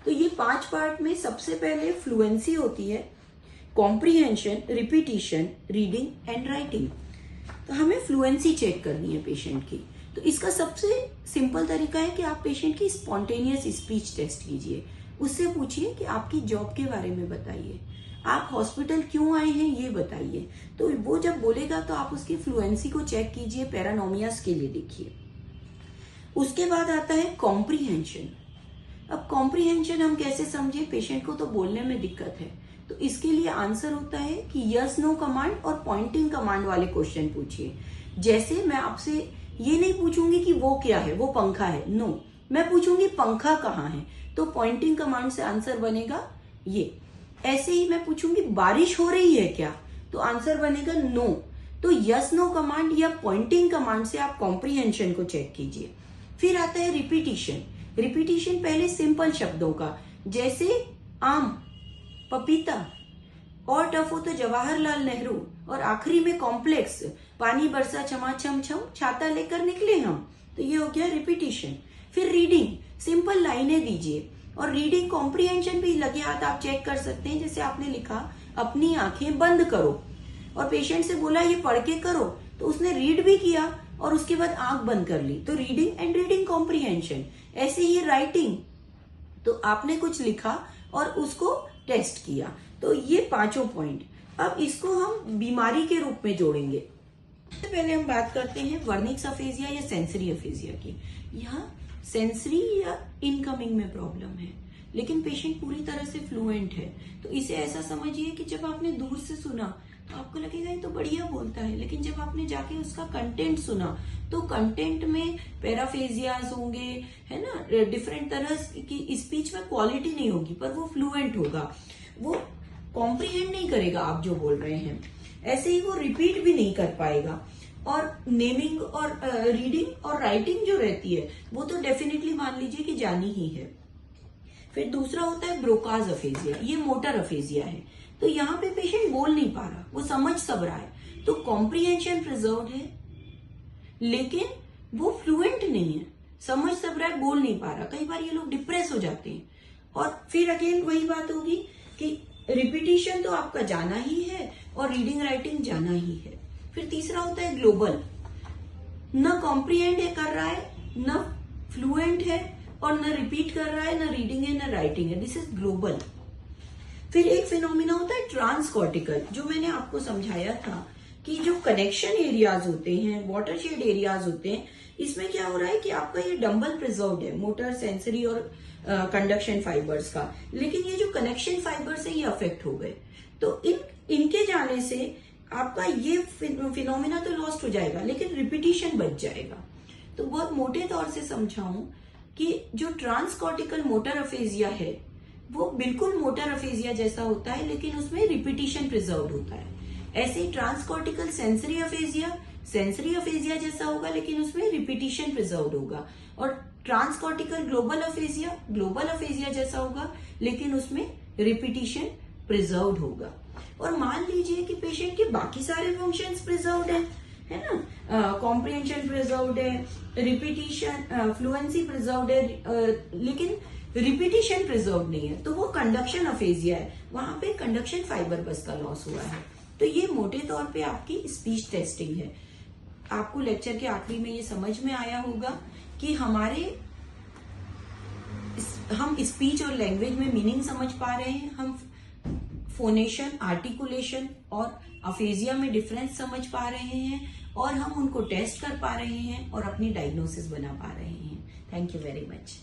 तो ये 5 पार्ट में सबसे पहले फ्लुएंसी होती है, comprehension, repetition, reading and writing. तो हमें फ्लुएंसी चेक करनी है पेशेंट की। तो इसका सबसे सिंपल तरीका है कि आप पेशेंट की स्पॉन्टेनियस स्पीच टेस्ट कीजिए। उससे पूछिए कि आपकी जॉब के बारे में बताइए, आप हॉस्पिटल क्यों आए हैं ये बताइए। तो वो जब बोलेगा तो आप उसकी फ्लुएंसी को चेक कीजिए, पैरानोमियास के लिए देखिए। उसके बाद आता है कॉम्प्रिहेंशन। अब कॉम्प्रिहेंशन हम कैसे समझे, पेशेंट को तो बोलने में दिक्कत है, तो इसके लिए आंसर होता है कि यस नो कमांड और पॉइंटिंग कमांड वाले क्वेश्चन पूछिए। जैसे मैं आपसे ये नहीं पूछूंगी कि वो क्या है, वो पंखा है, नो, मैं पूछूंगी पंखा कहाँ है, तो पॉइंटिंग कमांड से आंसर बनेगा ये। ऐसे ही मैं पूछूंगी बारिश हो रही है क्या, तो आंसर बनेगा नो। तो यस नो कमांड या पॉइंटिंग कमांड से आप कॉम्प्रिहेंशन को चेक कीजिए। फिर आता है रिपीटिशन। रिपीटिशन पहले सिंपल शब्दों का, जैसे आम, पपीता, और टफ हो तो जवाहरलाल नेहरू, और आखिरी में कॉम्प्लेक्स, पानी बरसा छमाछम छम, छाता लेकर निकले हम। तो ये हो गया रिपीटिशन। फिर रीडिंग, सिंपल लाइनें दीजिए। और रीडिंग कॉम्प्रिहेंशन भी लगे हाथ आप चेक कर सकते हैं। जैसे आपने लिखा अपनी आंखें बंद करो, और पेशेंट से बोला ये पढ़ के करो, तो उसने रीड भी किया और उसके बाद आंख बंद कर ली, तो रीडिंग एंड रीडिंग कॉम्प्रिहेंशन। ऐसे ही राइटिंग, तो आपने कुछ लिखा और उसको टेस्ट किया। तो ये 5 पॉइंट। अब इसको हम बीमारी के रूप में जोड़ेंगे। सबसे पहले हम बात करते हैं वर्निक्स अफेजिया या सेंसरी अफेजिया की। यहाँ सेंसरी या इनकमिंग में प्रॉब्लम है, लेकिन पेशेंट पूरी तरह से फ्लुएंट है। तो इसे ऐसा समझिए कि जब आपने दूर से सुना तो आपको लगेगा ये तो बढ़िया बोलता है, लेकिन जब आपने जाके उसका कंटेंट सुना तो कंटेंट में पैराफेजियाज होंगे, है ना, डिफरेंट तरह की स्पीच में क्वालिटी नहीं होगी, पर वो फ्लुएंट होगा, वो कॉम्प्रिहेंड नहीं करेगा आप जो बोल रहे हैं। ऐसे ही वो रिपीट भी नहीं कर पाएगा। और नेमिंग और रीडिंग और राइटिंग जो रहती है वो तो डेफिनेटली मान लीजिए कि जानी ही है। फिर दूसरा होता है ब्रोकाज अफेजिया, ये मोटर अफेजिया है। तो यहाँ पे पेशेंट बोल नहीं पा रहा, वो समझ सब रहा है, तो कॉम्प्रिहेंशन प्रिजर्व है, लेकिन वो फ्लुएंट नहीं है, समझ सब रहा है, बोल नहीं पा रहा। कई बार ये लोग डिप्रेस हो जाते हैं। और फिर अगेन वही बात होगी कि रिपीटिशन तो आपका जाना ही है और रीडिंग राइटिंग जाना ही है। फिर तीसरा होता है ग्लोबल, न कॉम्प्रिहेंड कर रहा है, न फ्लुएंट है, और न रिपीट कर रहा है, न रीडिंग है, न राइटिंग है, दिस इज ग्लोबल। फिर एक फिनोमिना होता है ट्रांसकॉर्टिकल, जो मैंने आपको समझाया था कि जो कनेक्शन एरियाज होते हैं, वाटरशेड एरियाज होते हैं, इसमें क्या हो रहा है कि आपका ये डंबल प्रिजर्व्ड है, मोटर, सेंसरी और कंडक्शन फाइबर्स का, लेकिन ये जो कनेक्शन फाइबर्स है ये अफेक्ट हो गए। तो इनके जाने से आपका ये फिनोमिना तो लॉस्ट हो जाएगा, लेकिन रिपीटिशन बच जाएगा। तो बहुत मोटे तौर से समझाऊं कि जो ट्रांसकॉर्टिकल मोटर अफेजिया है वो बिल्कुल मोटर अफेजिया जैसा होता है, लेकिन उसमें रिपीटिशन प्रिजर्व होता है। ऐसे ही ट्रांसकॉर्टिकल सेंसरी अफेजिया जैसा होगा, लेकिन उसमें रिपीटिशन प्रिजर्व होगा। और ट्रांसकॉर्टिकल ग्लोबल अफेजिया जैसा होगा, लेकिन उसमें रिपीटिशन प्रिजर्व होगा। और मान लीजिए कि पेशेंट के बाकी सारे फंक्शंस प्रिजर्व्ड है ना, कॉम्प्रिहेंशन प्रिजर्व्ड है, रिपीटिशन, फ्लुएंसी प्रिजर्व्ड है, लेकिन रिपीटिशन प्रिजर्व नहीं है, तो वो कंडक्शन अफेजिया है, वहां पे कंडक्शन फाइबर बस का लॉस हुआ है। तो ये मोटे तौर पे आपकी स्पीच टेस्टिंग है। आपको लेक्चर के आखिरी में ये समझ में आया होगा कि हम स्पीच और लैंग्वेज में मीनिंग समझ पा रहे हैं, हम फोनेशन, आर्टिकुलेशन और अफेजिया में डिफरेंस समझ पा रहे हैं, और हम उनको टेस्ट कर पा रहे हैं और अपनी डायग्नोसिस बना पा रहे हैं। Thank you very much.